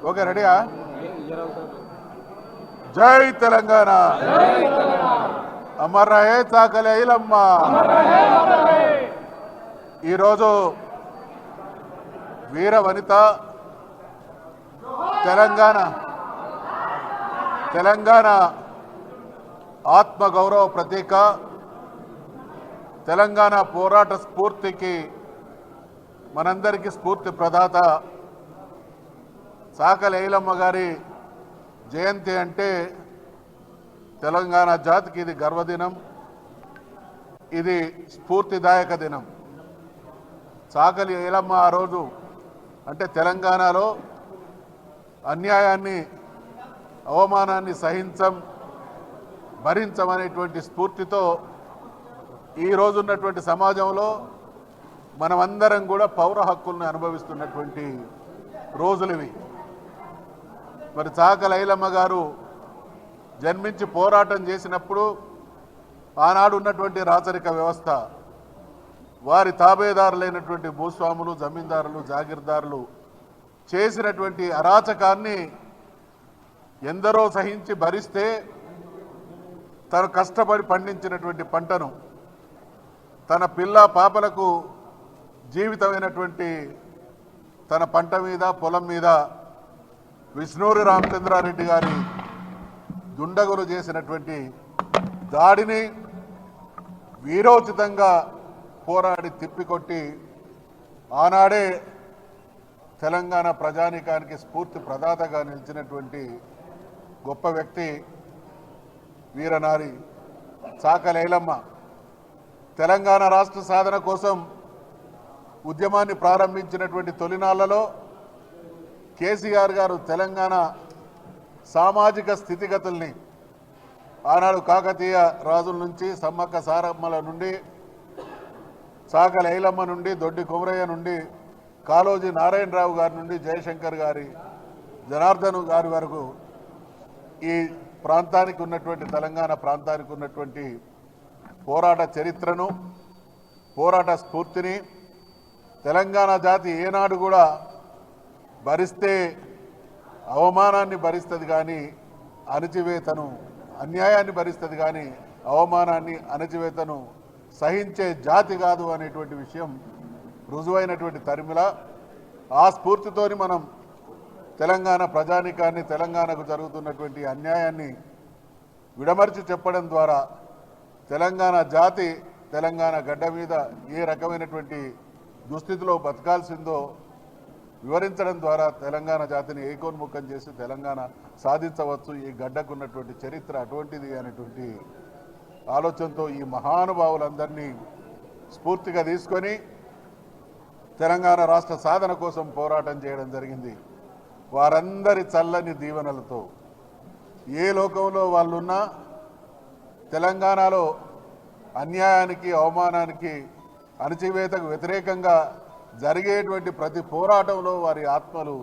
Okay రెడీయా? జై తెలంగాణ, అమర్ రహే చాకలి ఐలమ్మ. ఈరోజు వీర వనిత తెలంగాణ ఆత్మగౌరవ ప్రతీక, తెలంగాణ పోరాట స్ఫూర్తికి మనందరికీ స్ఫూర్తి ప్రదాత చాకలి ఐలమ్మ గారి జయంతి అంటే తెలంగాణ జాతికి ఇది గర్వదినం, ఇది స్ఫూర్తిదాయక దినం. చాకలి ఐలమ్మ ఆ రోజు అంటే తెలంగాణలో అన్యాయాన్ని, అవమానాన్ని భరించమనేటువంటి స్ఫూర్తితో ఈ రోజున్నటువంటి సమాజంలో మనమందరం కూడా పౌర హక్కులను అనుభవిస్తున్నటువంటి రోజులివి. మరి చాకలి ఐలమ్మ గారు జన్మించి పోరాటం చేసినప్పుడు ఆనాడు ఉన్నటువంటి రాచరిక వ్యవస్థ, వారి తాబేదారులైనటువంటి భూస్వాములు, జమీందారులు, జాగీర్దారులు చేసినటువంటి అరాచకాన్ని ఎందరో సహించి భరిస్తే తను కష్టపడి పండించినటువంటి పంటను తన పిల్ల పాపలకు జీవితమైనటువంటి తన పంట మీద, పొలం మీద విష్ణూరి రామచంద్రారెడ్డి గారి దుండగులు చేసినటువంటి దాడిని వీరోచితంగా పోరాడి తిప్పికొట్టి ఆనాడే తెలంగాణ ప్రజానీకానికి స్ఫూర్తి ప్రదాతగా నిలిచినటువంటి గొప్ప వ్యక్తి వీరనారి చాకలి ఐలమ్మ. తెలంగాణ రాష్ట్ర సాధన కోసం ఉద్యమాన్ని ప్రారంభించినటువంటి తొలినాళ్లలో కేసీఆర్ గారు తెలంగాణ సామాజిక స్థితిగతుల్ని ఆనాడు కాకతీయ రాజుల నుంచి, సమ్మక్క సారమ్మల నుండి, చాకలి ఐలమ్మ నుండి, దొడ్డి కొమరయ్య నుండి, కాళోజీ నారాయణరావు గారి నుండి, జయశంకర్ గారి, జనార్దన్ గారి వరకు ఈ ప్రాంతానికి ఉన్నటువంటి, తెలంగాణ ప్రాంతానికి ఉన్నటువంటి పోరాట చరిత్రను, పోరాట స్ఫూర్తిని తెలంగాణ జాతి ఏనాడు కూడా భరిస్తే అవమానాన్ని భరిస్తుంది కానీ అణచివేతను, అన్యాయాన్ని భరిస్తుంది కానీ అవమానాన్ని, అణచివేతను సహించే జాతి కాదు అనేటువంటి విషయం రుజువైనటువంటి తరిమిల. ఆ స్ఫూర్తితోని మనం తెలంగాణ ప్రజానీకాన్ని, తెలంగాణకు జరుగుతున్నటువంటి అన్యాయాన్ని విడమర్చి చెప్పడం ద్వారా తెలంగాణ జాతి తెలంగాణ గడ్డ మీద ఏ రకమైనటువంటి దుస్థితిలో బతకాల్సిందో వివరించడం ద్వారా తెలంగాణ జాతిని ఏకోన్ముఖం చేసి తెలంగాణ సాధించవచ్చు. ఈ గడ్డకున్నటువంటి చరిత్ర అటువంటిది అనేటువంటి ఆలోచనతో ఈ మహానుభావులందరినీ స్ఫూర్తిగా తీసుకొని తెలంగాణ రాష్ట్ర సాధన కోసం పోరాటం చేయడం జరిగింది. వారందరి చల్లని దీవెనలతో ఏ లోకంలో వాళ్ళున్నా తెలంగాణలో అన్యాయానికి, అవమానానికి, అణచివేతకు వ్యతిరేకంగా జరిగేటువంటి ప్రతి పోరాటంలో వారి ఆత్మలు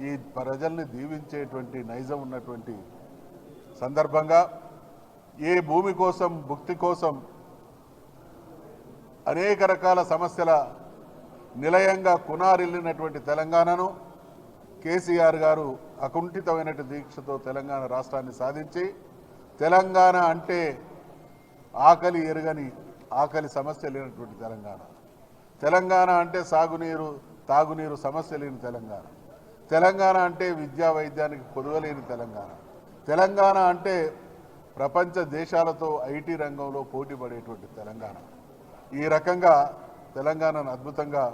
ఈ ప్రజల్ని దీవించేటువంటి నైజం ఉన్నటువంటి సందర్భంగా ఏ భూమి కోసం, భుక్తి కోసం అనేక రకాల సమస్యల నిలయంగా కునారిల్లినటువంటి తెలంగాణను కేసీఆర్ గారు అకుంఠితమైనటువంటి దీక్షతో తెలంగాణ రాష్ట్రాన్ని సాధించి, తెలంగాణ అంటే ఆకలి ఎరుగని, ఆకలి సమస్య లేనటువంటి తెలంగాణ, తెలంగాణ అంటే సాగునీరు, తాగునీరు సమస్య లేని తెలంగాణ, తెలంగాణ అంటే విద్యా వైద్యానికి కొదవలేని తెలంగాణ, తెలంగాణ అంటే ప్రపంచ దేశాలతో ఐటీ రంగంలో పోటీ పడేటువంటి తెలంగాణ. ఈ రకంగా తెలంగాణను అద్భుతంగా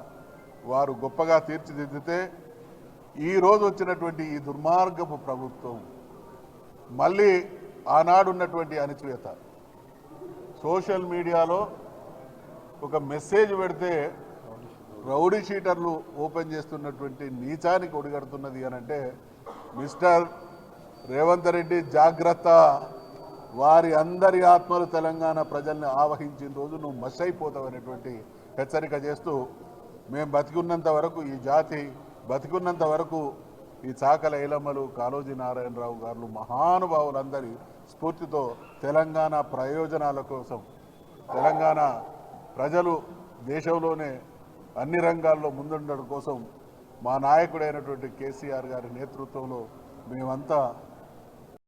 వారు గొప్పగా తీర్చిదిద్దితే ఈరోజు వచ్చినటువంటి ఈ దుర్మార్గపు ప్రభుత్వం మళ్ళీ ఆనాడు ఉన్నటువంటి అణచివేత, సోషల్ మీడియాలో ఒక మెసేజ్ పెడితే రౌడీ షీటర్లు ఓపెన్ చేస్తున్నటువంటి నీచానికి ఒడిగడుతున్నది అని అంటే, మిస్టర్ రేవంత్ రెడ్డి జాగ్రత్త, వారి అందరి ఆత్మలు తెలంగాణ ప్రజల్ని ఆవహించిన రోజు నువ్వు మస్ అయిపోతావు అనేటువంటి హెచ్చరిక చేస్తూ, మేము బతికున్నంత వరకు, ఈ జాతి బతికున్నంత వరకు ఈ చాకలి ఐలమ్మలు, కాళోజీ నారాయణరావు గారు మహానుభావులందరి స్ఫూర్తితో తెలంగాణ ప్రయోజనాల కోసం, తెలంగాణ ప్రజలు దేశంలోనే అన్ని రంగాల్లో ముందుండడం కోసం మా నాయకుడైనటువంటి కేసీఆర్ గారి నేతృత్వంలో మేమంతా